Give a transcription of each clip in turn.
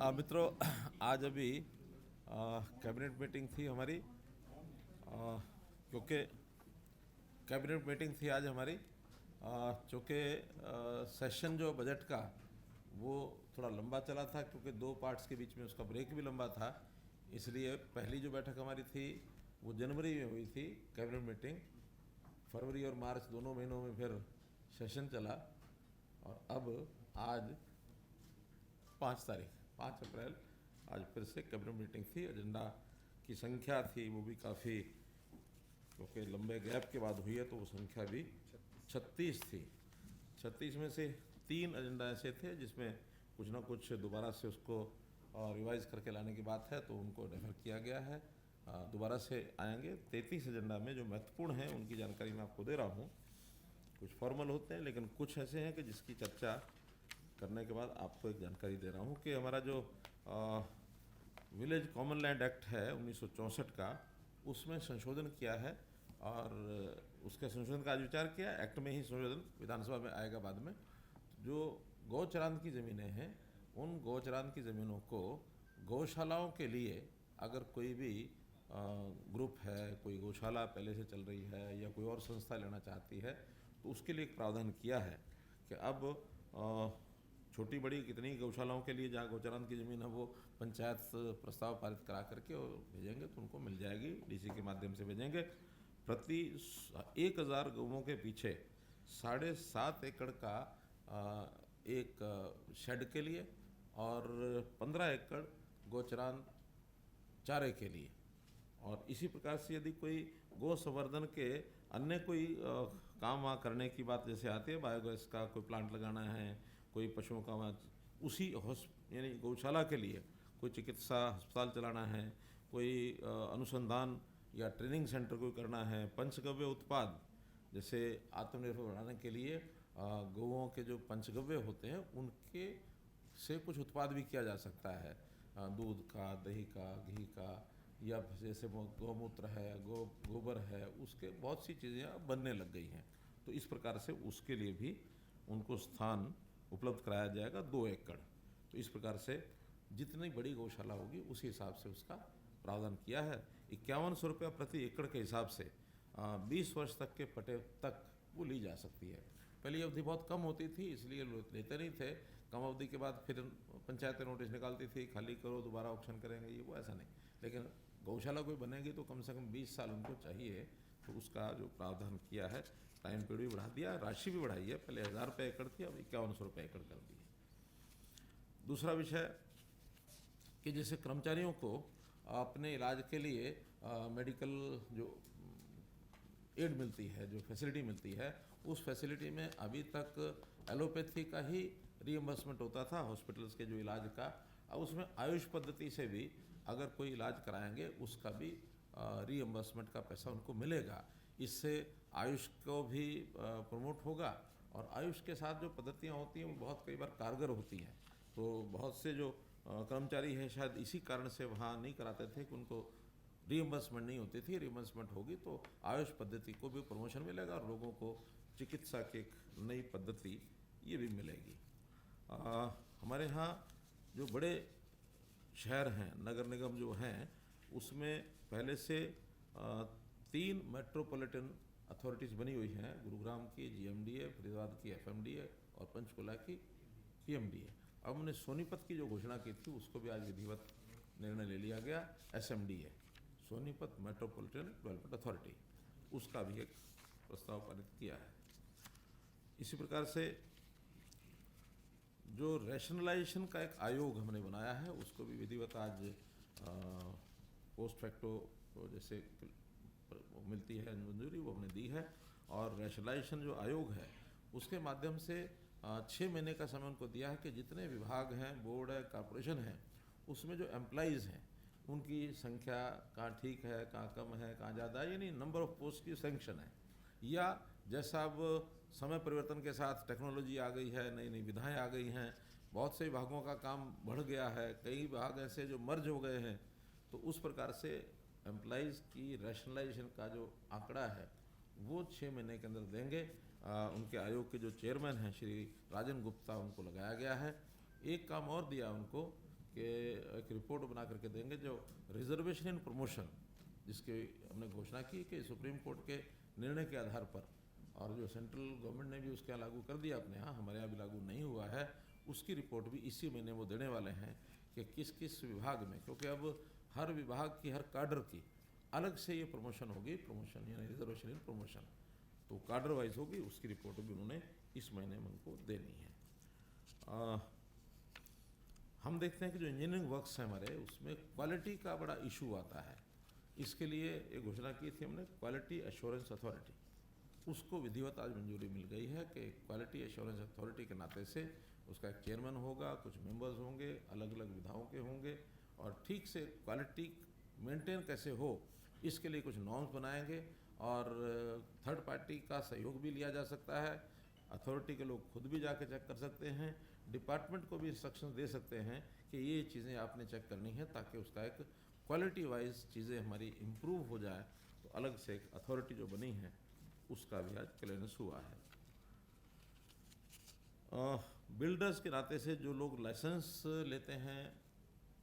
मित्रों, आज अभी कैबिनेट मीटिंग थी हमारी, क्योंकि कैबिनेट मीटिंग थी आज हमारी, चूँकि सेशन जो बजट का वो थोड़ा लंबा चला था, क्योंकि दो पार्ट्स के बीच में उसका ब्रेक भी लंबा था। इसलिए पहली जो बैठक हमारी थी वो जनवरी में हुई थी कैबिनेट मीटिंग। फरवरी और मार्च दोनों महीनों में फिर सेशन चला, और अब आज 5 अप्रैल आज फिर से कैबिनेट मीटिंग थी। एजेंडा की संख्या थी वो भी काफ़ी, क्योंकि लंबे गैप के बाद हुई है तो वो संख्या भी 36 थी। 36 में से 3 एजेंडा ऐसे थे जिसमें कुछ ना कुछ दोबारा से उसको रिवाइज़ करके लाने की बात है, तो उनको रेफर किया गया है, दोबारा से आएंगे। 33 एजेंडा में जो महत्वपूर्ण हैं उनकी जानकारी मैं आपको दे रहा हूँ। कुछ फॉर्मल होते हैं, लेकिन कुछ ऐसे हैं कि जिसकी चर्चा करने के बाद आपको एक जानकारी दे रहा हूँ कि हमारा जो विलेज कॉमन लैंड एक्ट है 1964 का, उसमें संशोधन किया है, और उसके संशोधन का आज विचार किया। एक्ट में ही संशोधन विधानसभा में आएगा बाद में। जो गौचरान की ज़मीनें हैं, उन गौचरान की ज़मीनों को गौशालाओं के लिए अगर कोई भी ग्रुप है, कोई गौशाला पहले से चल रही है या कोई और संस्था लेना चाहती है, तो उसके लिए एक प्रावधान किया है कि अब छोटी बड़ी कितनी गौशालाओं के लिए जहाँ गौचरान की ज़मीन है वो पंचायत प्रस्ताव पारित करा करके और भेजेंगे तो उनको मिल जाएगी, डीसी के माध्यम से भेजेंगे। प्रति 1000 गौओं के पीछे 7.5 एकड़ का एक शेड के लिए और 15 एकड़ गौचरान चारे के लिए। और इसी प्रकार से यदि कोई गौ संवर्धन के अन्य कोई काम वहाँ करने की बात जैसे आती है, बायोगैस का कोई प्लांट लगाना है, कोई पशुओं का वहाँ उसी यानी गौशाला के लिए कोई चिकित्सा अस्पताल चलाना है, कोई अनुसंधान या ट्रेनिंग सेंटर कोई करना है, पंचगव्य उत्पाद जैसे आत्मनिर्भर बनाने के लिए गौओं के जो पंचगव्य होते हैं उनके से कुछ उत्पाद भी किया जा सकता है, दूध का, दही का, घी का, या जैसे गौमूत्र है, गोबर है, उसके बहुत सी चीज़ें अब बनने लग गई हैं। तो इस प्रकार से उसके लिए भी उनको स्थान उपलब्ध कराया जाएगा 2 एकड़। तो इस प्रकार से जितनी बड़ी गौशाला होगी उसी हिसाब से उसका प्रावधान किया है। 5100 रुपया प्रति एकड़ के हिसाब से 20 वर्ष तक के पटे तक वो ली जा सकती है। पहली अवधि बहुत कम होती थी, इसलिए लेते नहीं थे। कम अवधि के बाद फिर पंचायतें नोटिस निकालती थी, खाली करो दोबारा ऑक्शन करेंगे, ये वो ऐसा नहीं। लेकिन गौशाला कोई बनेगी तो कम से कम 20 साल उनको चाहिए, तो उसका जो प्रावधान किया है, टाइम पीरियड भी बढ़ा दिया, राशि भी बढ़ाई है। पहले 1000 रुपये एकड़ थी, अब 5100 रुपये एकड़ कर दी है। दूसरा विषय कि जैसे कर्मचारियों को अपने इलाज के लिए मेडिकल जो एड मिलती है, जो फैसिलिटी मिलती है, उस फैसिलिटी में अभी तक एलोपैथी का ही रीइंबर्समेंट होता था हॉस्पिटल्स के जो इलाज का। अब उसमें आयुष पद्धति से भी अगर कोई इलाज कराएंगे उसका भी रीइंबर्समेंट का पैसा उनको मिलेगा। इससे आयुष को भी प्रमोट होगा, और आयुष के साथ जो पद्धतियाँ होती हैं वो बहुत कई बार कारगर होती हैं। तो बहुत से जो कर्मचारी हैं शायद इसी कारण से वहाँ नहीं कराते थे कि उनको रीइंबर्समेंट नहीं होती थी। रीइंबर्समेंट होगी तो आयुष पद्धति को भी प्रमोशन मिलेगा और लोगों को चिकित्सा की एक नई पद्धति ये भी मिलेगी। हमारे यहाँ जो बड़े शहर हैं, नगर निगम जो हैं, उसमें पहले से 3 मेट्रोपॉलिटन अथॉरिटीज़ बनी हुई हैं। गुरुग्राम की GMDA, फरीदाबाद की FMDA और पंचकुला की PMDA। अब हमने सोनीपत की जो घोषणा की थी उसको भी आज विधिवत निर्णय ले लिया गया, SMDA, Sonipat metropolitan development authority, उसका भी एक प्रस्ताव पारित किया है। इसी प्रकार से जो रैशनलाइजेशन का एक आयोग हमने बनाया है उसको भी विधिवत आज पोस्ट फैक्टो जैसे मिलती है मंजूरी, वो हमने दी है। और रैशनलाइजेशन जो आयोग है उसके माध्यम से 6 महीने का समय उनको दिया है कि जितने विभाग हैं, बोर्ड है, कॉर्पोरेशन है, उसमें जो एम्प्लॉइज़ हैं उनकी संख्या कहाँ ठीक है, कहाँ कम है, कहाँ ज़्यादा है, यानी नंबर ऑफ़ पोस्ट की सैंक्शन है। या जैसा अब समय परिवर्तन के साथ टेक्नोलॉजी आ गई है, नई नई विधाएँ आ गई हैं, बहुत से विभागों का काम बढ़ गया है, कई विभाग ऐसे जो मर्ज हो गए हैं, तो उस प्रकार से एम्प्लॉइज़ की रैशनलाइजेशन का जो आंकड़ा है वो 6 महीने के अंदर देंगे। उनके आयोग के जो चेयरमैन हैं श्री राजन गुप्ता, उनको लगाया गया है। एक काम और दिया उनको कि एक रिपोर्ट बना करके देंगे जो रिजर्वेशन इन प्रमोशन, जिसकी हमने घोषणा की कि सुप्रीम कोर्ट के निर्णय के आधार पर, और जो सेंट्रल गवर्नमेंट ने भी उसके यहाँ लागू कर दिया अपने यहाँ, हमारे यहाँ भी लागू नहीं हुआ है, उसकी रिपोर्ट भी इसी महीने वो देने वाले हैं कि किस किस विभाग में, क्योंकि अब हर विभाग की, हर काडर की अलग से ये प्रमोशन होगी, प्रमोशन यानी रिजर्वेशन इन प्रमोशन, तो काडर वाइज होगी, उसकी रिपोर्ट भी उन्होंने इस महीने में उनको देनी है। हम देखते हैं कि जो इंजीनियरिंग वर्क्स हैं हमारे, उसमें क्वालिटी का बड़ा इशू आता है। इसके लिए एक घोषणा की थी हमने, क्वालिटी एश्योरेंस अथॉरिटी, उसको विधिवत आज मंजूरी मिल गई है कि क्वालिटी एश्योरेंस अथॉरिटी के नाते से उसका एक चेयरमैन होगा, कुछ मेंबर्स होंगे, अलग अलग विधाओं के होंगे, और ठीक से क्वालिटी मेंटेन कैसे हो इसके लिए कुछ नॉर्म्स बनाएंगे, और थर्ड पार्टी का सहयोग भी लिया जा सकता है। अथॉरिटी के लोग खुद भी जाके चेक कर सकते हैं, डिपार्टमेंट को भी इंस्ट्रक्शन दे सकते हैं कि ये चीज़ें आपने चेक करनी है, ताकि उसका एक क्वालिटी वाइज चीज़ें हमारी इम्प्रूव हो जाए। तो अलग से एक अथॉरिटी जो बनी है उसका भी आज क्लियरेंस हुआ है। बिल्डर्स के नाते से जो लोग लाइसेंस लेते हैं,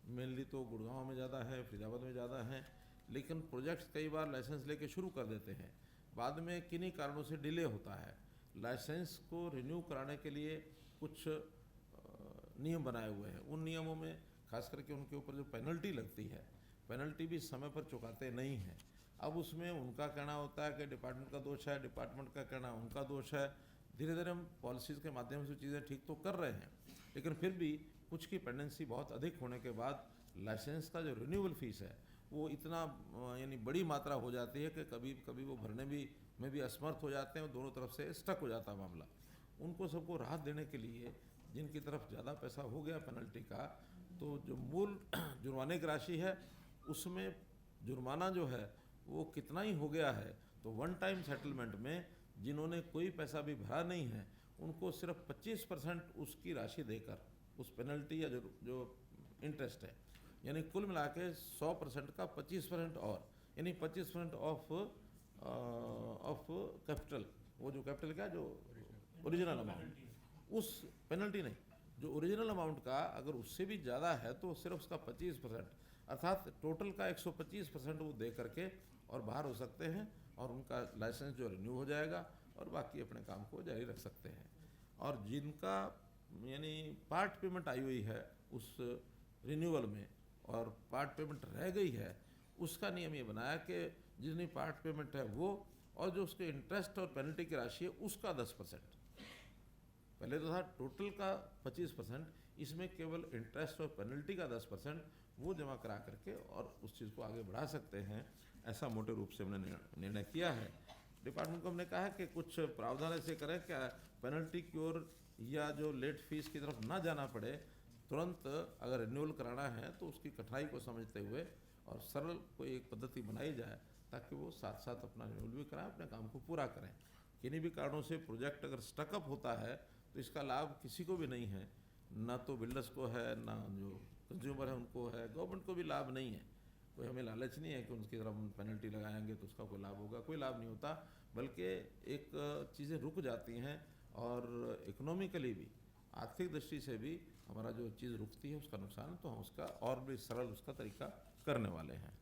मेनली तो गुड़गांव में ज़्यादा है, फरीदाबाद में ज़्यादा है, लेकिन प्रोजेक्ट्स कई बार लाइसेंस लेके शुरू कर देते हैं, बाद में किन्हीं कारणों से डिले होता है। लाइसेंस को रिन्यू कराने के लिए कुछ नियम बनाए हुए हैं, उन नियमों में खास करके उनके ऊपर जो पेनल्टी लगती है, पेनल्टी भी समय पर चुकाते नहीं हैं। अब उसमें उनका कहना होता है कि डिपार्टमेंट का दोष है, डिपार्टमेंट का कहना उनका दोष है। धीरे धीरे हम पॉलिसीज़ के माध्यम से चीज़ें ठीक तो कर रहे हैं, लेकिन फिर भी कुछ की पेंडेंसी बहुत अधिक होने के बाद लाइसेंस का जो रिन्यूअल फीस है वो इतना यानी बड़ी मात्रा हो जाती है कि कभी कभी वो भरने में भी असमर्थ हो जाते हैं, और दोनों तरफ से स्टक हो जाता है मामला। उनको सबको राहत देने के लिए, जिनकी तरफ ज़्यादा पैसा हो गया पेनल्टी का, तो जो मूल जुर्माने की राशि है उसमें जुर्माना जो है वो कितना ही हो गया है, तो वन टाइम सेटलमेंट में जिन्होंने कोई पैसा भी भरा नहीं है उनको सिर्फ 25% उसकी राशि देकर, उस पेनल्टी या जो इंटरेस्ट है, यानी कुल मिला के 100% का 25% और, यानी 25% ऑफ कैपिटल, वो जो कैपिटल क्या जो ओरिजिनल अमाउंट, उस पेनल्टी नहीं, जो ओरिजिनल अमाउंट का अगर उससे भी ज़्यादा है तो सिर्फ उसका 25%, अर्थात टोटल का 125% वो दे करके और बाहर हो सकते हैं, और उनका लाइसेंस जो रिन्यू हो जाएगा और बाकी अपने काम को जारी रख सकते हैं। और जिनका यानी पार्ट पेमेंट आई हुई है उस रिन्यूअल में और पार्ट पेमेंट रह गई है, उसका नियम ये बनाया कि जितनी पार्ट पेमेंट है वो, और जो उसके इंटरेस्ट और पेनल्टी की राशि है उसका 10%, पहले तो था टोटल का 25%, इसमें केवल इंटरेस्ट और पेनल्टी का 10% वो जमा करा करके और उस चीज़ को आगे बढ़ा सकते हैं। ऐसा मोटे रूप से हमने निर्णय किया है। डिपार्टमेंट को हमने कहा है कि कुछ प्रावधान ऐसे करें क्या पेनल्टी की ओर या जो लेट फीस की तरफ ना जाना पड़े, तुरंत अगर रिन्यूअल कराना है तो उसकी कठिनाई को समझते हुए और सरल कोई एक पद्धति बनाई जाए, ताकि वो साथ साथ अपना रिन्यूअल भी कराएं, अपने काम को पूरा करें। किन्हीं भी कारणों से प्रोजेक्ट अगर स्टकअप होता है तो इसका लाभ किसी को भी नहीं है, ना तो बिल्डर्स को है, ना जो कंज्यूमर है उनको है, गवर्नमेंट को भी लाभ नहीं है। कोई हमें लालच नहीं है कि उनकी तरफ हम पेनल्टी लगाएंगे तो उसका कोई लाभ होगा, कोई लाभ नहीं होता, बल्कि एक चीज़ें रुक जाती हैं, और इकोनॉमिकली भी, आर्थिक दृष्टि से भी हमारा जो चीज़ रुकती है उसका नुकसान, तो हम उसका और भी सरल उसका तरीका करने वाले हैं।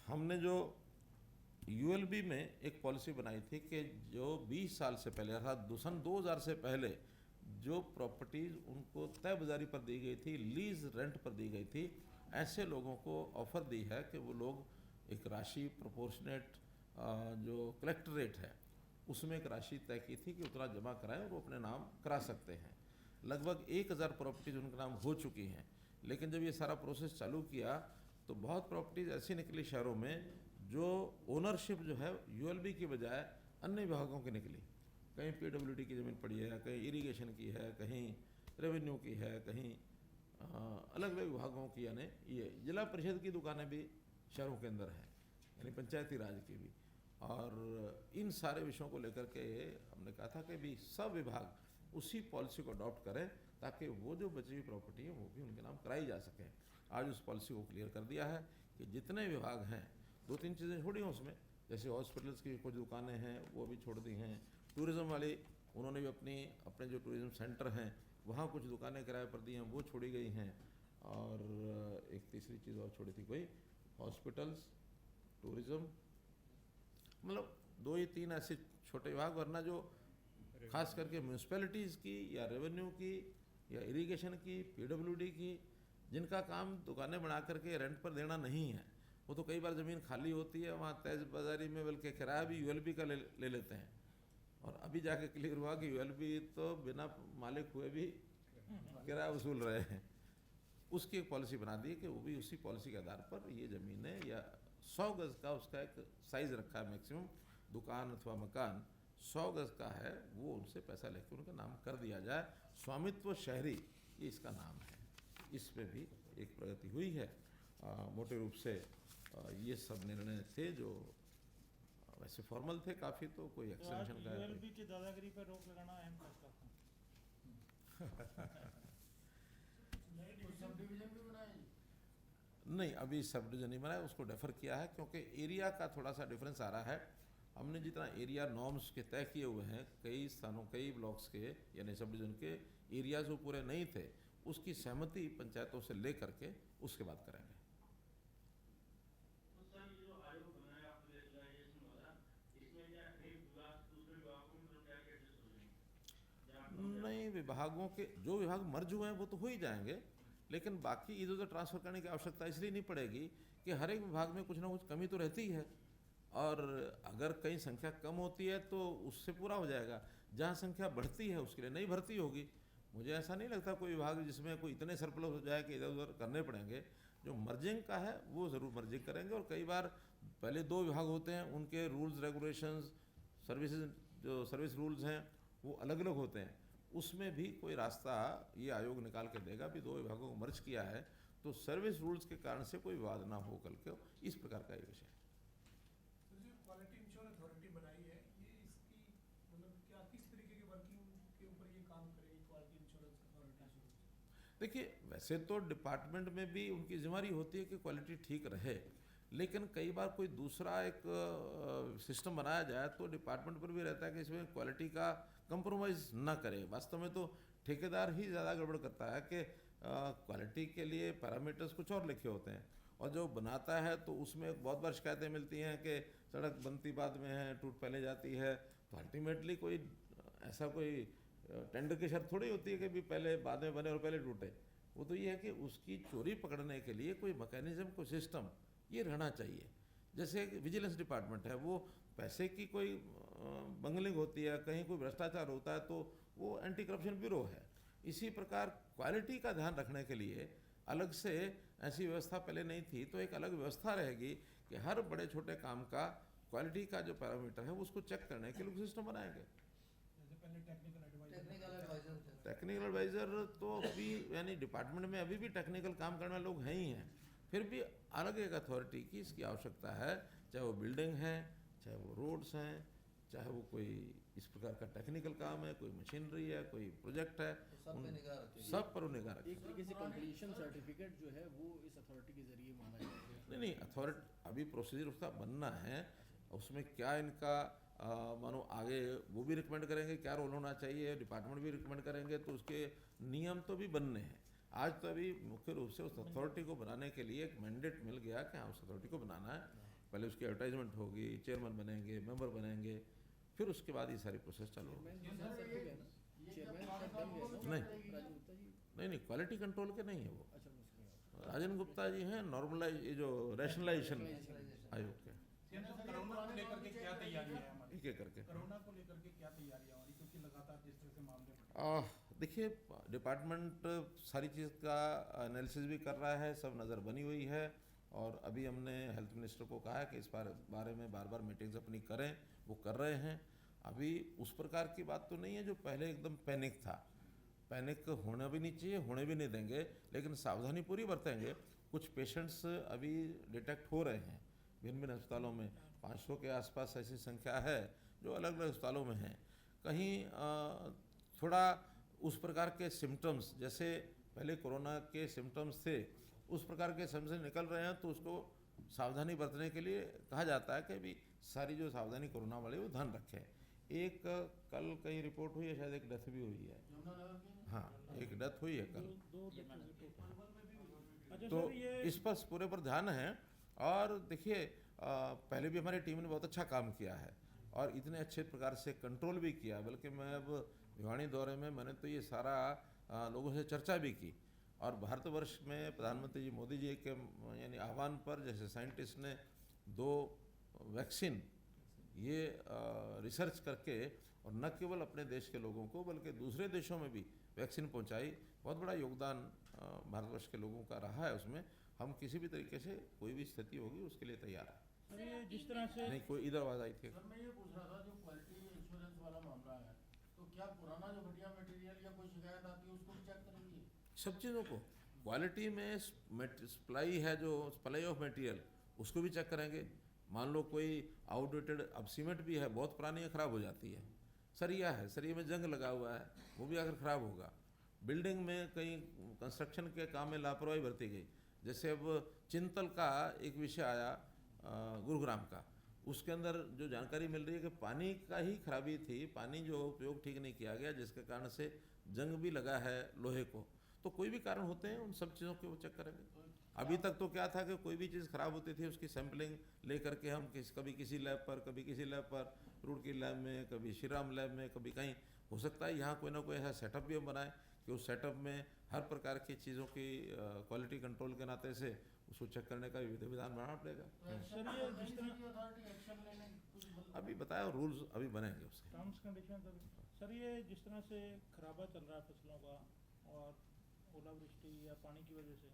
हमने जो यूएलबी में एक पॉलिसी बनाई थी कि जो 20 साल से पहले अर्थात सन 2000 से पहले जो प्रॉपर्टीज़ उनको तय बाजारी पर दी गई थी, लीज रेंट पर दी गई थी, ऐसे लोगों को ऑफ़र दी है कि वो लोग एक राशि प्रोपोर्शनेट जो कलेक्टर रेट है उसमें एक राशि तय की थी कि उतना जमा कराएं और वो अपने नाम करा सकते हैं। लगभग 1000 प्रॉपर्टीज़ उनके नाम हो चुकी हैं, लेकिन जब ये सारा प्रोसेस चालू किया तो बहुत प्रॉपर्टीज़ ऐसी निकली शहरों में जो ओनरशिप जो है यूएलबी की बजाय अन्य विभागों की निकली। कहीं पीडब्ल्यूडी की ज़मीन पड़ी है, कहीं इरिगेशन की है, कहीं रेवेन्यू की है, कहीं अलग अलग विभागों की, यानी ये जिला परिषद की दुकानें भी शहरों के अंदर हैं, यानी पंचायती राज की भी। और इन सारे विषयों को लेकर के हमने कहा था कि भी सब विभाग उसी पॉलिसी को अडॉप्ट करें, ताकि वो जो बची हुई प्रॉपर्टी है वो भी उनके नाम कराई जा सके। आज उस पॉलिसी को क्लियर कर दिया है कि जितने विभाग हैं, 2-3 चीज़ें छोड़ी हैं उसमें, जैसे हॉस्पिटल्स की कुछ दुकानें हैं वो भी छोड़ दी हैं, टूरिज़्म वाले उन्होंने भी अपने जो टूरिज़्म सेंटर हैं वहाँ कुछ दुकानें किराए पर दी हैं, वो छोड़ी गई हैं। और एक तीसरी चीज़ और छोड़ी थी कोई, हॉस्पिटल्स, टूरिज़्म, मतलब 2 या 3 ऐसे छोटे विभाग, वरना जो खास करके म्यूनसिपैलिटीज़ की या रेवेन्यू की या इरिगेशन की, पीडब्ल्यूडी की, जिनका काम दुकानें बना करके रेंट पर देना नहीं है, वो तो कई बार ज़मीन खाली होती है, वहाँ तेज़ बाज़ारी में बल्कि किराया भी यूएलबी का ले लेते हैं। और अभी जाके क्लियर हुआ कि यूएलबी तो बिना मालिक हुए भी किराया वसूल रहे हैं। उसकी एक पॉलिसी बना दी कि वो भी उसी पॉलिसी के आधार पर ये ज़मीनें, या 100 गज़ का उसका एक साइज़ रखा है मैक्सिमम, दुकान अथवा मकान 100 गज़ का है, वो उनसे पैसा लेकर उनका नाम कर दिया जाए। स्वामित्व शहरी, ये इसका नाम है। इसमें भी एक प्रगति हुई है। मोटे रूप से ये सब निर्णय थे जो वैसे फॉर्मल थे काफ़ी, तो कोई एक्सटेंशन का यूएलबी की दादागिरी पर रोक लगाना अहम फैसला था। सब डिवीजन भी बनाए नहीं, अभी सब डिवीजन नहीं बनाया, उसको डेफर किया है क्योंकि एरिया का थोड़ा सा डिफरेंस आ रहा है। हमने जितना एरिया नॉर्म्स के तय किए हुए हैं, कई स्थानों, कई ब्लॉक्स के यानी सब डिवीजन के एरियाज वो पूरे नहीं थे, उसकी सहमति पंचायतों से ले करके उसके बाद करेंगे। नहीं, विभागों के जो विभाग मर्ज हुए हैं वो तो हो ही जाएंगे, लेकिन बाकी इधर उधर ट्रांसफ़र करने की आवश्यकता इसलिए नहीं पड़ेगी कि हर एक विभाग में कुछ ना कुछ कमी तो रहती है, और अगर कहीं संख्या कम होती है तो उससे पूरा हो जाएगा। जहाँ संख्या बढ़ती है उसके लिए नई भर्ती होगी। मुझे ऐसा नहीं लगता कोई विभाग जिसमें कोई इतने सरप्लस हो जाए कि इधर उधर करने पड़ेंगे। जो मर्जिंग का है वो ज़रूर मर्जिंग करेंगे, और कई बार पहले 2 विभाग होते हैं, उनके रूल्स रेगुलेशंस, सर्विसेज, जो सर्विस रूल्स हैं वो अलग अलग होते हैं। उसमें भी कोई रास्ता ये आयोग निकाल के देगा। भी 2 विभागों को मर्ज किया है तो सर्विस रूल्स के कारण से कोई विवाद ना हो कल के, इस प्रकार का ये विषय है। जो क्वालिटी इंश्योरेंस अथॉरिटी बनाई है, ये इसकी मतलब क्या किस तरीके की वर्किंग के ऊपर ये काम करेगी क्वालिटी इंश्योरेंस अथॉरिटी? देखिए, वैसे तो डिपार्टमेंट में भी उनकी जिम्मेदारी होती है कि क्वालिटी ठीक रहे, लेकिन कई बार कोई दूसरा एक सिस्टम बनाया जाए तो डिपार्टमेंट पर भी रहता है कि इसमें क्वालिटी का कंप्रोमाइज़ ना करे। वास्तव में तो ठेकेदार ही ज़्यादा गड़बड़ करता है कि क्वालिटी के लिए पैरामीटर्स कुछ और लिखे होते हैं, और जो बनाता है तो उसमें बहुत बार शिकायतें मिलती हैं कि सड़क बनती बाद में है, टूट पहले जाती है। तो अल्टीमेटली कोई ऐसा कोई टेंडर की शर्त थोड़ी होती है कि भी पहले बाद में बने और पहले टूटे। वो तो ये है कि उसकी चोरी पकड़ने के लिए कोई मैकेनिज्म, कोई सिस्टम ये रहना चाहिए। जैसे विजिलेंस डिपार्टमेंट है, वो पैसे की कोई बंगलिंग होती है, कहीं कोई भ्रष्टाचार होता है तो वो एंटी करप्शन ब्यूरो है। इसी प्रकार क्वालिटी का ध्यान रखने के लिए अलग से ऐसी व्यवस्था पहले नहीं थी, तो एक अलग व्यवस्था रहेगी कि हर बड़े छोटे काम का क्वालिटी का जो पैरामीटर है उसको चेक करने के लिए सिस्टम बनाएंगे। जैसे पहले टेक्निकल एडवाइज़र तो अभी यानी डिपार्टमेंट में अभी भी टेक्निकल काम करने वाले लोग हैं ही हैं, फिर भी अलग एक अथॉरिटी की इसकी आवश्यकता है, चाहे वो बिल्डिंग है, चाहे वो रोड्स हैं, चाहे वो कोई इस प्रकार का टेक्निकल काम है, कोई मशीनरी है, कोई प्रोजेक्ट है, सब पर निगाह रखी। एक तरीके से कंप्लीशन सर्टिफिकेट जो है वो इस अथॉरिटी के जरिए मांगा जाता है। नहीं, अथॉरिटी अभी प्रोसीजर उसका बनना है, उसमें क्या इनका मानो आगे वो भी रिकमेंड करेंगे क्या रोल होना चाहिए, डिपार्टमेंट भी रिकमेंड करेंगे, तो उसके नियम तो भी बनने हैं। आज तो अभी मुख्य रूप से उस अथॉरिटी को बनाने के लिए एक मैंडेट मिल गया कि हाँ उस अथॉरिटी को बनाना है। पहले उसकी एडवर्टाइजमेंट होगी, चेयरमैन बनेंगे, मेंबर बनेंगे, फिर उसके बाद ये सारी प्रोसेस चालू होगी। नहीं, क्वालिटी कंट्रोल के नहीं है वो। राजन गुप्ता जी हैं नॉर्मलाइज, ये जो रैशनलाइजेशन आयोग के। कोरोना को लेकर के क्या तैयारी है हमारी? एक एक करके कोरोना को लेकर के क्या तैयारी है हमारी, क्योंकि लगातार जिस तरह से मामले देखिए, डिपार्टमेंट सारी चीज़ का एनालिसिस भी कर रहा है, सब नज़र बनी हुई है, और अभी हमने हेल्थ मिनिस्टर को कहा है कि इस बारे में बार बार मीटिंग्स अपनी करें, वो कर रहे हैं। अभी उस प्रकार की बात तो नहीं है जो पहले एकदम पैनिक था। पैनिक होना भी नहीं चाहिए, होने भी नहीं देंगे, लेकिन सावधानी पूरी बरतेंगे। कुछ पेशेंट्स अभी डिटेक्ट हो रहे हैं भिन्न भिन्न अस्पतालों में, 500 के आसपास ऐसी संख्या है जो अलग अलग अस्पतालों में हैं। कहीं थोड़ा उस प्रकार के सिम्टम्स, जैसे पहले कोरोना के सिम्टम्स थे, उस प्रकार के सिम्टम्स निकल रहे हैं, तो उसको सावधानी बरतने के लिए कहा जाता है कि भी सारी जो सावधानी कोरोना वाले वो ध्यान रखें। एक कल कहीं रिपोर्ट हुई है, शायद एक डेथ भी हुई है। हाँ, एक डेथ हुई है कल। दो डेथ हुई टोटल। अच्छा तो सर ये इस पर पूरे पर ध्यान है। और देखिए पहले भी हमारी टीम ने बहुत अच्छा काम किया है और इतने अच्छे प्रकार से कंट्रोल भी किया। बल्कि मैं अब भिवानी दौरे में मैंने तो ये सारा लोगों से चर्चा भी की। और भारतवर्ष में प्रधानमंत्री जी मोदी जी के यानी आह्वान पर जैसे साइंटिस्ट ने 2 वैक्सीन ये रिसर्च करके और न केवल अपने देश के लोगों को बल्कि दूसरे देशों में भी वैक्सीन पहुंचाई, बहुत बड़ा योगदान भारतवर्ष के लोगों का रहा है उसमें। हम किसी भी तरीके से कोई भी स्थिति होगी उसके लिए तैयार हैं। सर ये जिस तरह से नहीं, कोई इधर आवाज़ आई थी। सर मैं ये पूछ रहा था, जो क्वालिटी इंश्योरेंस वाला मामला है, तो क्या पुराना जो घटिया मटेरियल या कोई शिकायत आती है उसको भी चेक करेंगे? सब चीज़ों को क्वालिटी में सप्लाई है, जो सप्लाई ऑफ मटेरियल उसको भी चेक करेंगे। मान लो कोई आउटडेटेड, अब सीमेंट भी है बहुत पुरानी है, ख़राब हो जाती है। सरिया है, सरिये में जंग लगा हुआ है, वो भी अगर ख़राब होगा। बिल्डिंग में कहीं कंस्ट्रक्शन के काम में लापरवाही बरती गई, जैसे अब चिंतल का एक विषय आया गुरुग्राम का, उसके अंदर जो जानकारी मिल रही है कि पानी का ही खराबी थी, पानी जो उपयोग ठीक नहीं किया गया जिसके कारण से जंग भी लगा है लोहे को। तो कोई भी कारण होते हैं, उन सब चीज़ों को वो चेक करेंगे। अभी तक तो क्या था कि कोई भी चीज़ ख़राब होती थी उसकी सैम्पलिंग ले करके हम कभी किसी लैब पर, कभी किसी लैब पर, रुड़की लैब में, कभी श्रीराम लैब में, कभी कहीं। हो सकता है यहाँ कोई ना कोई ऐसा सेटअप भी हम बनाए कि उस सेटअप में हर प्रकार की चीज़ों की क्वालिटी कंट्रोल के नाते से उसको चेक करने का विधि विधान बनाना पड़ेगा। सर ये जिस तरह अथॉरिटी एक्शन लेने कुछ अभी बताया, रूल्स अभी बनेंगे उसके। टर्म्स कंडीशन सर ये जिस तरह से खराबा चल रहा है फसलों का और ओलावृष्टि या पानी की वजह से,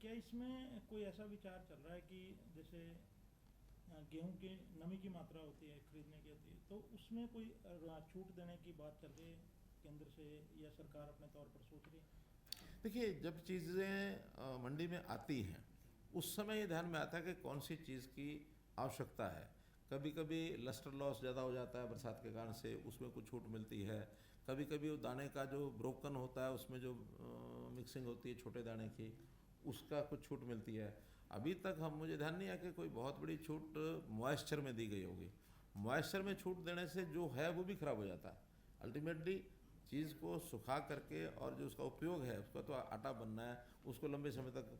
क्या इसमें कोई ऐसा विचार चल रहा है कि जैसे गेहूं की नमी की मात्रा होती है खरीदने की होती है, तो उसमें कोई छूट देने की बात चल रही है केंद्र से या सरकार अपने तौर पर सोच रही है? देखिए, जब चीज़ें मंडी में आती हैं उस समय ये ध्यान में आता है कि कौन सी चीज़ की आवश्यकता है। कभी कभी लस्टर लॉस ज़्यादा हो जाता है बरसात के कारण से, उसमें कुछ छूट मिलती है। कभी कभी वो दाने का जो ब्रोकन होता है उसमें जो मिक्सिंग होती है छोटे दाने की, उसका कुछ छूट मिलती है। अभी तक मुझे ध्यान नहीं आया कि कोई बहुत बड़ी छूट मॉइस्चर में दी गई होगी। मॉइस्चर में छूट देने से जो है वो भी ख़राब हो जाता है। अल्टीमेटली चीज़ को सुखा करके और जो उसका उपयोग है उसका तो आटा बनना है, उसको लंबे समय तक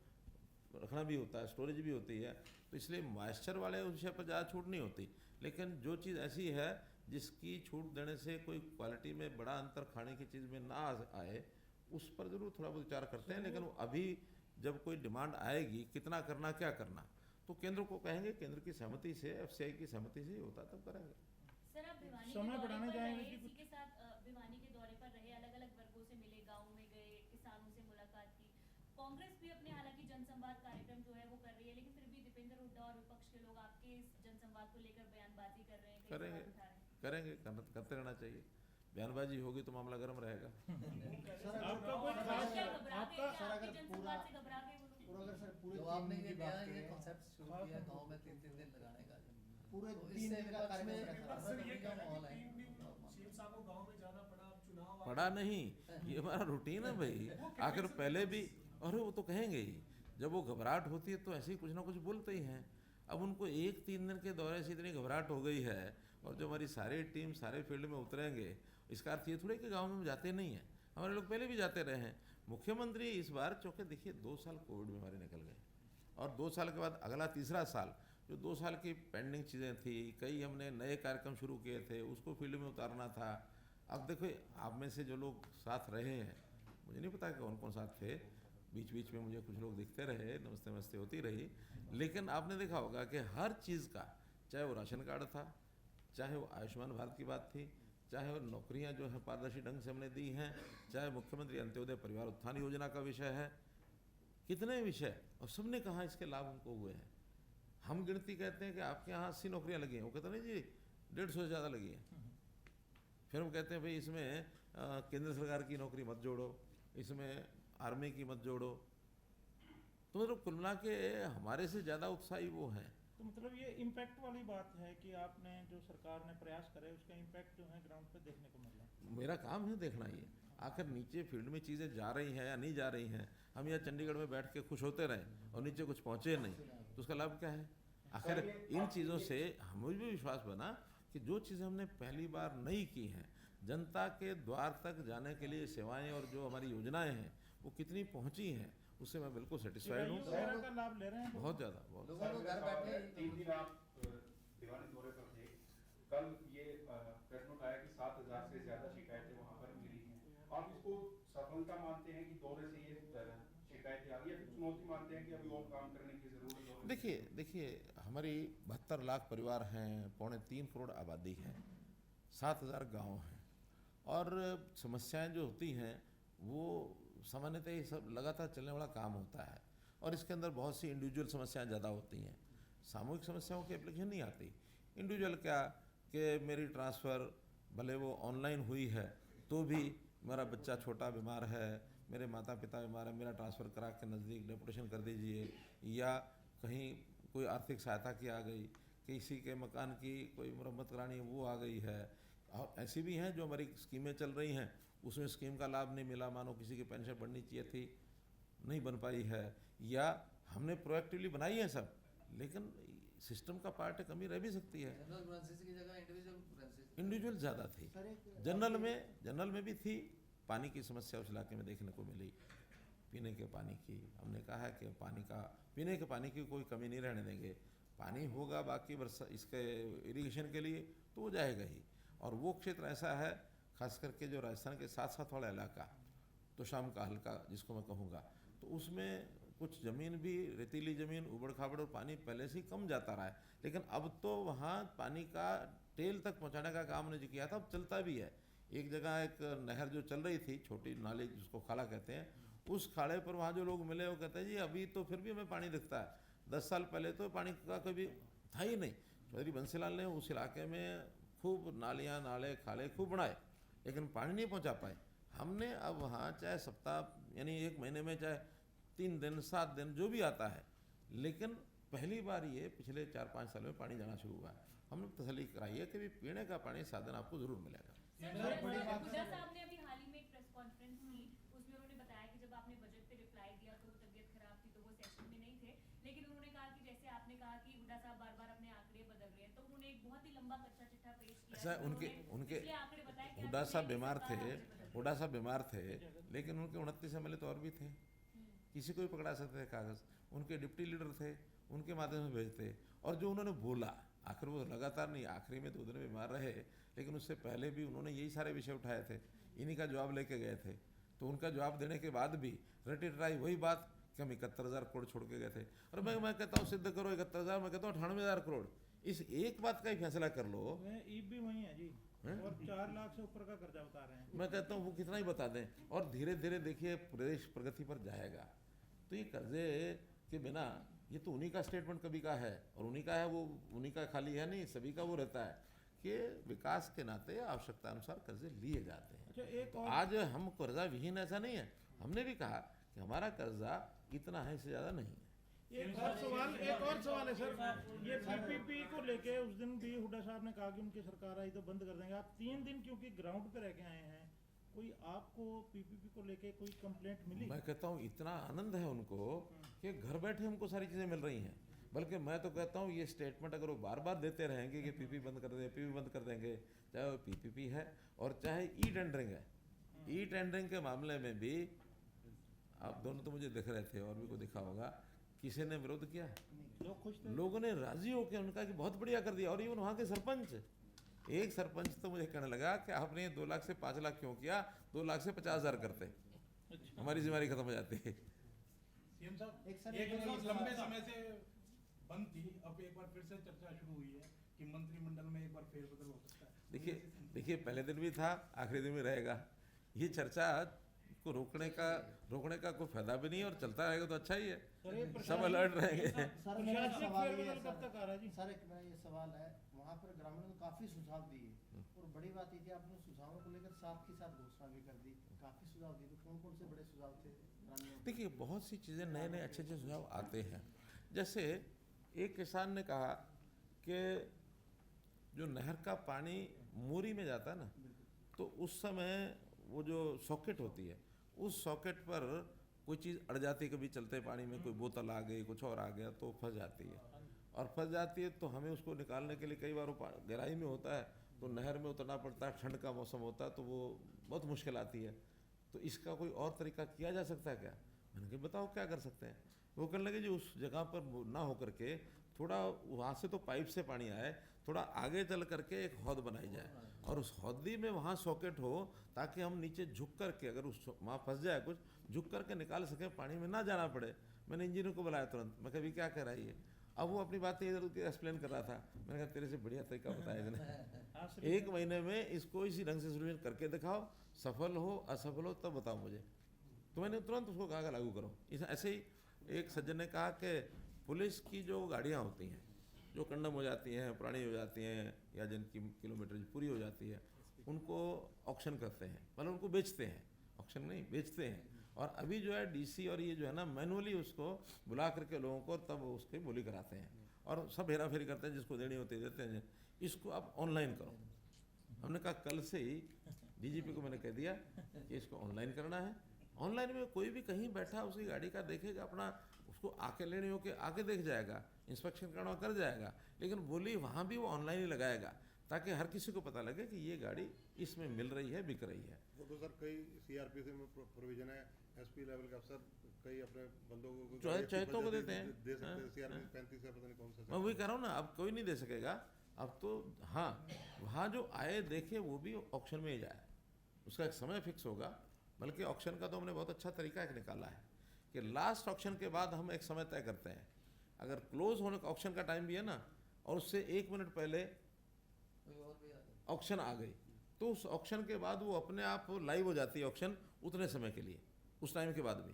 रखना भी होता है, स्टोरेज भी होती है। तो इसलिए मॉइस्चर वाले विषय पर ज़्यादा छूट नहीं होती। लेकिन जो चीज़ ऐसी है जिसकी छूट देने से कोई क्वालिटी में बड़ा अंतर खाने की चीज़ में ना आए, उस पर ज़रूर थोड़ा बहुत विचार करते हैं। लेकिन अभी जब कोई डिमांड आएगी कितना करना, क्या करना, तो केंद्र को कहेंगे, केंद्र की सहमति से, एफसीआई की सहमति से होता तब करेंगे। सर आप भिवानी समय के दौरे बढ़ाने पर जाएंगे रहे, कि इसी के साथ भिवानी के दौरे पर रहे, अलग-अलग वर्गों से मिले, गाँव में गए, किसानों से मुलाकात की। कांग्रेस भी अपने हालांकि जनसंवाद कार्यक्रम जो है वो कर रही है, लेकिन फिर भी दीपेंद्र हुड्डा और विपक्ष के लोग आपके इस जनसंवाद को लेकर बयानबाजी कर रहे हैं, कई करेंगे सवाल उठा रहे हैं। करेंगे करते रहना चाहिए। बयानबाजी होगी तो मामला गर्म रहेगा। आपका कोई क्या खास घबरा गए, आपका क्या आपके जनसंवाद से घबरा गए वो लोग? और अगर सर पूरे जो 3 आपने दिन ये की नया बात ये करें, कॉन्सेप्ट शुरू किया गांव में 3-3 दिन लगाने का, पूरे तो 3 इससे दिन का विपक्ष में कार्यक्रम रखा सर ये का कह रहे माहौल हैं है। कि 3 दिन सीएम साहब को गांव में जाना पड़ा, अब चुनाव आ पड़ा नहीं, ये हमारा रूटीन है भाई। आखिर पहले भी, अरे वो तो कहेंगे ही, जब वो घबराहट होती है तो ऐसे ही कुछ ना कुछ बोलते ही हैं। अब उनको 1-3 दिन के दौरे से इतनी घबराहट हो गई है, और जो हमारी सारी टीम सारे फील्ड में उतरेंगे, इसका अर्थ ये थोड़ी कि गाँव में जाते नहीं हैं, हमारे लोग पहले भी जाते रहे हैं। मुख्यमंत्री इस बार चूँकि देखिए 2 साल कोविड बीमारी निकल गए, और 2 साल के बाद अगला तीसरा साल, जो 2 साल की पेंडिंग चीज़ें थी, कई हमने नए कार्यक्रम शुरू किए थे, उसको फील्ड में उतारना था। अब देखो, आप में से जो लोग साथ रहे हैं, मुझे नहीं पता कि कौन कौन साथ थे, बीच बीच में मुझे कुछ लोग दिखते रहे, नमस्ते नमस्ते होती रही, लेकिन आपने देखा होगा कि हर चीज़ का, चाहे वो राशन कार्ड था, चाहे वो आयुष्मान भारत की बात थी, चाहे वो नौकरियां जो है पारदर्शी ढंग से हमने दी हैं, चाहे मुख्यमंत्री अंत्योदय परिवार उत्थान योजना का विषय है, कितने विषय, और सबने कहा इसके लाभ हमको हुए हैं। हम गिनती कहते हैं कि आपके यहाँ 80 नौकरियाँ लगी हैं, वो कहते नहीं जी 150 से ज़्यादा लगी हैं। फिर हम कहते हैं भाई इसमें केंद्र सरकार की नौकरी मत जोड़ो, इसमें आर्मी की मत जोड़ो। तो मतलब कुल मिला के हमारे से ज़्यादा उत्साही वो हैं। तो मतलब ये इम्पैक्ट वाली बात है कि आपने जो सरकार ने प्रयास करे उसका इम्पैक्ट जो है ग्राउंड पे देखने को मिल रहा है। मेरा काम है देखना ये, आखिर नीचे फील्ड में चीज़ें जा रही हैं या नहीं जा रही हैं। हम यहाँ चंडीगढ़ में बैठ के खुश होते रहें और नीचे कुछ पहुँचे नहीं, तो उसका लाभ क्या है? आखिर इन चीज़ों से हमें भी विश्वास बना कि जो चीज़ें हमने पहली बार नहीं की हैं, जनता के द्वार तक जाने के लिए सेवाएं और जो हमारी योजनाएं हैं वो कितनी पहुंची हैं, उससे मैं बिल्कुल सेटिस्फाइड हूँ। वगैरह का लाभ ले रहे हैं बहुत ज़्यादा, बहुत। लोगों को घर बैठे ही 3 दिन आप दीवानी दौरे पर थे, कल ये प्रेस नोट आया कि 7,000 से ज्यादा शिकायतें वहाँ पर मिली हैं। आप इसको सफलता मानते हैं कि दौरे से ये शिकायतें आ गई, या फिर चुनौती मानते हैं कि अभी और काम करने की जरूरत है? देखिए हमारी 72 लाख परिवार हैं, 2.25 करोड़ आबादी है, 7,000 गांव हैं, और समस्याएं जो होती हैं वो सामान्यतः ये सब लगातार चलने वाला काम होता है, और इसके अंदर बहुत सी इंडिविजुअल समस्याएं ज़्यादा होती हैं, सामूहिक समस्याओं की एप्लीकेशन नहीं आती। इंडिविजुअल क्या कि मेरी ट्रांसफ़र भले वो ऑनलाइन हुई है तो भी मेरा बच्चा छोटा बीमार है, मेरे माता पिता बीमार है, मेरा ट्रांसफ़र करा के नज़दीक डेपुटेशन कर दीजिए, या कहीं कोई आर्थिक सहायता की आ गई, किसी के मकान की कोई मरम्मत करानी है वो आ गई है। और ऐसी भी हैं जो हमारी स्कीमें चल रही हैं उसमें स्कीम का लाभ नहीं मिला, मानो किसी की पेंशन बढ़नी चाहिए थी नहीं बन पाई है, या हमने प्रोएक्टिवली बनाई है सब, लेकिन सिस्टम का पार्ट है, कमी रह भी सकती है। जनरल ब्रांचेस की जगह इंडिविजुअल ब्रांचेस इंडिविजुअल ज़्यादा थी, जनरल में भी थी। पानी की समस्या उस इलाके में देखने को मिली, पीने के पानी की। हमने कहा है कि पीने के पानी की कोई कमी नहीं रहने देंगे, पानी होगा बाकी वर्षा इसके इरिगेशन के लिए तो वो जाएगा ही। और वो क्षेत्र ऐसा है खास करके जो राजस्थान के साथ साथ वाला इलाका, तो शाम का हल्का जिसको मैं कहूँगा, तो उसमें कुछ ज़मीन भी रेतीली ज़मीन उबड़ खाबड़ और पानी पहले से ही कम जाता रहा है, लेकिन अब तो वहाँ पानी का टेल तक पहुँचाने का काम हमने जो किया था अब चलता भी है। एक जगह एक नहर जो चल रही थी, छोटी नाली जिसको खाड़ा कहते हैं, उस खाड़े पर वहाँ जो लोग मिले वो कहते हैं जी अभी तो फिर भी हमें पानी दिखता है, 10 साल पहले तो पानी का कभी था ही नहीं। चौधरी बंसीलाल ने उस इलाके में खूब नालियाँ नाले खाले खूब बनाए, लेकिन पानी नहीं पहुँचा पाए। हमने अब वहाँ चाहे सप्ताह यानी 1 महीने में चाहे 3 दिन 7 दिन जो भी आता है, लेकिन पहली बार ये पिछले 4-5 साल में पानी जाना शुरू हुआ है। हमने तसल्ली कराई है कि भी पीने का पानी साधन आपको ज़रूर मिलेगा। हुड्डा साहब ने अभी हाल ही में एक प्रेस कॉन्फ्रेंस की, उसमें उन्होंने बताया कि जब आपने बजट पे रिप्लाई दिया तो तबीयत खराब थी तो वो सेशन में नहीं थे, लेकिन उन्होंने कहा कि जैसे आपने कहा कि हुड्डा साहब बार बार अपने आंकड़े बदल रहे हैं, तो उन्होंने एक बहुत ही लंबा कच्चा चिट्ठा पेश किया। ऐसा उनके आंकड़े बताए कि हुड्डा साहब बीमार थे, लेकिन उनके 29 MLA तो और भी थे, किसी को भी पकड़ा सकते थे कागज़। उनके डिप्टी लीडर थे, उनके माध्यम से भेजते, और जो उन्होंने बोला आखिर वो लगातार नहीं, आखिरी में 2 दिन बीमार रहे, लेकिन उससे पहले भी उन्होंने यही सारे विषय उठाए थे, इन्हीं का जवाब लेके गए थे। तो उनका जवाब देने के बाद भी रटी रटाई वही बात कि हम 71,000 करोड़ छोड़ के गए थे। और मैं कहता हूँ सिद्ध करो 71,000, मैं कहता हूँ 98,000 करोड़, इस एक बात का ही फैसला कर लो। ईब भी वही है जी, और 4 लाख से ऊपर का कर्जा बता रहे हैं। मैं कहता हूँ वो कितना ही बता दें, और धीरे धीरे देखिए प्रदेश प्रगति पर जाएगा। तो ये कर्जे के बिना, ये तो उन्हीं का स्टेटमेंट कभी का है, और उन्हीं का है वो, उन्हीं का खाली है नहीं, सभी का वो रहता है कि विकास के नाते आवश्यकता अनुसार कर्जे लिए जाते हैं। अच्छा, एक तो और आज हम कर्जा विहीन ऐसा नहीं है, हमने भी कहा कि हमारा कर्जा इतना है, इससे ज़्यादा नहीं है। एक और सवाल है सर, ये पीपीपी को लेके उस दिन भी हुड्डा साहब ने कहा कि उनकी सरकार आई तो बंद कर देंगे। आप 3 दिन क्योंकि ग्राउंड पे रह के आए हैं, कोई आपको पीपीपी को लेके कोई कंप्लेंट मिली? मैं कहता हूँ इतना आनंद है उनको कि घर बैठे हमको सारी चीज़ें मिल रही हैं। बल्कि मैं तो कहता हूँ ये स्टेटमेंट अगर वो बार बार देते रहेंगे कि पीपी बंद कर दें, पीपी बंद कर देंगे, चाहे वो पीपीपी है और चाहे ई टेंडरिंग है। ई टेंडरिंग के मामले में भी आप दोनों तो मुझे दिख रहे थे और भी को दिखा होगा, किसी ने विरोध किया? लोग खुश थे, लोगों ने राजी होकर उनका कि बहुत बढ़िया कर दिया। और इवन वहाँ के सरपंच, एक सरपंच तो मुझे कहने लगा कि आपने 2 लाख से 5 लाख क्यों किया, 2 लाख से 50,000 करते, हमारी जिम्मेदारी खत्म हो जाती है। सीएम साहब, एक लंबे समय से बंद थी, अब एक बार फिर से चर्चा शुरू हुई है कि मंत्रिमंडल में एक बार फेरबदल हो सकता है। देखिए पहले दिन भी था, आखिरी दिन भी रहेगा। ये चर्चा को रोकने का कोई फायदा भी नहीं है, और चलता रहेगा तो अच्छा ही है, सब अलर्ट रहेंगे। सर मेरा प्रशासनिक सवाल ये फेरबदल है कब तक आ रहा है जी? सर एक मेरा ये सवाल है, वहाँ पर ग्रामीणों ने काफ़ी सुझाव दिए, और बड़ी बात ये थी आपने सुझावों को लेकर साथ ही साथ घोषणा भी कर दी, काफ़ी सुझाव दिए। तो कौन कौन से बड़े सुझाव थे ग्रामीणों? देखिए बहुत सी चीज़ें नए अच्छे सुझाव आते हैं। जैसे एक किसान ने कहा कि जो नहर का पानी मोरी में जाता है ना, तो उस समय वो जो सॉकेट होती है, उस सॉकेट पर कोई चीज़ अड़ जाती है, कभी चलते पानी में कोई बोतल आ गई, कुछ और आ गया तो फंस जाती है, और फंस जाती है तो हमें उसको निकालने के लिए कई बार वो गहराई में होता है तो नहर में उतरना पड़ता है, ठंड का मौसम होता है तो वो बहुत मुश्किल आती है। तो इसका कोई और तरीका किया जा सकता है क्या? मैंने कहा बताओ क्या कर सकते हैं। वो कहने लगे जी उस जगह पर ना होकर के थोड़ा वहाँ से तो पाइप से पानी आए, थोड़ा आगे चल करके एक हौद बनाई जाए और उस हौदी में वहाँ सॉकेट हो ताकि हम नीचे झुक करके अगर उस वहाँ फंस जाए कुछ झुक करके निकाल सकें, पानी में ना जाना पड़े। मैंने इंजीनियर को बुलाया तुरंत, मैं कभी क्या कह रहा है ये। अब वो अपनी बातें इधर उधर एक्सप्लेन कर रहा था। मैंने कहा तेरे से बढ़िया तरीका बताया इसने। 1 महीने में इसको इसी ढंग से सोल्यूशन करके दिखाओ, सफल हो असफल हो तब बताओ मुझे। तो मैंने तुरंत उसको कहा लागू करो। ऐसे ही एक सज्जन ने कहा कि पुलिस की जो गाड़ियाँ होती हैं जो कंडम हो जाती हैं, पुरानी हो जाती हैं या जिनकी किलोमीटर पूरी हो जाती है, उनको ऑक्शन करते हैं, मतलब उनको बेचते हैं, ऑक्शन नहीं बेचते हैं। और अभी जो है डीसी और ये जो है ना मैनुअली उसको बुला करके लोगों को तब उसकी बोली कराते हैं और सब हेरा फेरी करते हैं, जिसको देनी होती है देते हैं। इसको आप ऑनलाइन करो। हमने कहा कल से ही डीजीपी को मैंने कह दिया कि इसको ऑनलाइन करना है। ऑनलाइन में कोई भी कहीं बैठा उसकी गाड़ी का देखेगा, अपना उसको आके लेने हो के आके देख जाएगा, इंस्पेक्शन करना कर जाएगा, लेकिन बोली वहाँ भी वो ऑनलाइन ही लगाएगा ताकि हर किसी को पता लगे कि ये गाड़ी इसमें मिल रही है, बिक रही है। वो तो सर कई सीआरपीसी में प्रोविजन है, एसपी लेवल के अफसर कई अपने बंदों को चौहत्तों को देते हैं, दे सकते हैं। सीआरपीसी 35 है, पता नहीं कौन सा। मैं वही कह रहा हूँ ना, अब कोई नहीं दे सकेगा। अब तो हाँ, वहाँ जो आए देखे वो भी ऑक्शन में ही जाए, उसका एक समय फिक्स होगा। बल्कि ऑक्शन का तो हमने बहुत अच्छा तरीका एक निकाला है कि लास्ट ऑक्शन के बाद हम एक समय तय करते हैं। अगर क्लोज होने का ऑक्शन का टाइम भी है ना और उससे 1 मिनट पहले ऑक्शन आ गई तो उस ऑक्शन के बाद वो अपने आप लाइव हो जाती है ऑक्शन उतने समय के लिए, उस टाइम के बाद भी।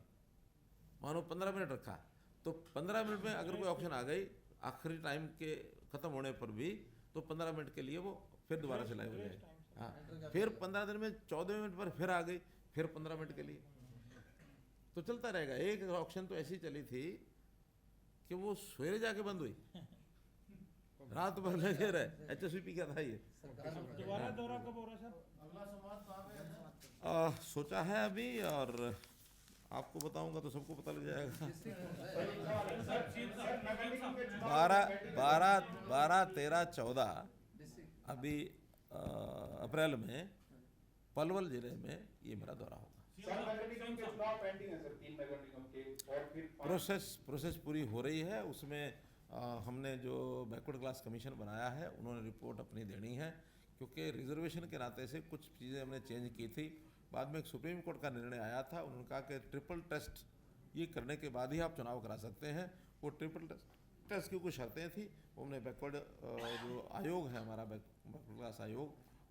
मानो 15 मिनट रखा तो 15 मिनट में अगर कोई ऑक्शन आ गई आखिरी टाइम के ख़त्म होने पर भी तो 15 मिनट के लिए वो फिर दोबारा से लाइव हो जाएगी। हाँ, फिर 15 दिन में 14 मिनट पर फिर आ गई, फिर 15 मिनट के लिए तो चलता रहेगा। एक ऑक्शन तो ऐसी चली थी कि वो सवेरे जाके बंद हुई, रात भर लगे रहे। HSVP क्या था ये। दोबारा दौरा कब हो रहा है सर? अगला संवाद कहाँ पे? सोचा है अभी और आपको बताऊंगा तो सबको पता लग जाएगा। 12, 13, 14 अभी अप्रैल में पलवल जिले में ये मेरा दौरा होगा। नगर निगम के चुनाव पेंडिंग है सर, 3 नगर निगम के और फिर प्रोसेस पूरी हो रही है। उसमें हमने जो बैकवर्ड क्लास कमीशन बनाया है उन्होंने रिपोर्ट अपनी देनी है, क्योंकि रिजर्वेशन के नाते से कुछ चीज़ें हमने चेंज की थी। बाद में एक सुप्रीम कोर्ट का निर्णय आया था, उन्होंने कहा कि ट्रिपल टेस्ट ये करने के बाद ही आप चुनाव करा सकते हैं। वो ट्रिपल टेस्ट की कुछ शर्तें थी, वो हमने बैकवर्ड जो आयोग है हमारा बैकवर्ड क्लास आयोग,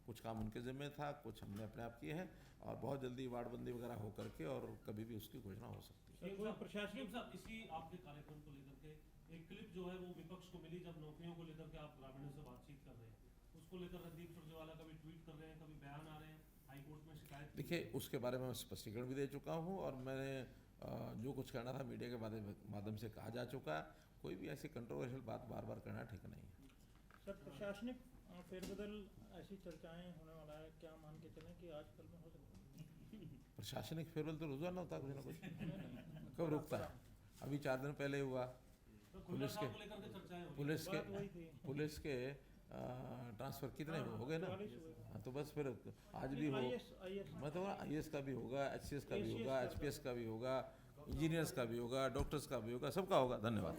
कुछ काम उनके ज़िम्मे था, कुछ हमने अपने आप किए हैं और बहुत जल्दी वार्डबंदी वगैरह हो करके और कभी भी उसकी घोषणा हो सकती है। कोई प्रशासनिक साहब इसी आपके कार्यक्रम को लेकर के एक क्लिप जो है वो विपक्ष को मिली जब नौकरियों को लेकर के आप ग्रामीणों से बातचीत कर रहे हैं, उसको लेकर रणदीप सुरजेवाला कभी ट्वीट कर रहे हैं, कभी बयान आ रहे हैं, हाईकोर्ट में शिकायत। देखिए उसके बारे में स्पष्टीकरण भी दे चुका हूँ और मैंने जो कुछ कहना था मीडिया के माध्यम से कहा जा चुका। कोई भी ऐसी कंट्रोवर्शियल बात बार बार करना ठीक नहीं है। सर प्रशासनिक फेरबदल ऐसी चर्चाएं होने वाला है, क्या मान के चलें कि आजकल में हो सकता है? प्रशासनिक फेरबदल तो रोजाना होता है कुछ ना कुछ, कब रुकता है? अभी 4 दिन पहले हुआ। पुलिस के ट्रांसफर कितने हो गए ना, हाँ, तो बस फिर आज भी हो, मैं तो IAS का भी होगा, HCS का भी होगा, HPS का भी होगा, इंजीनियर्स का भी होगा, डॉक्टर्स का भी होगा, सबका होगा। धन्यवाद।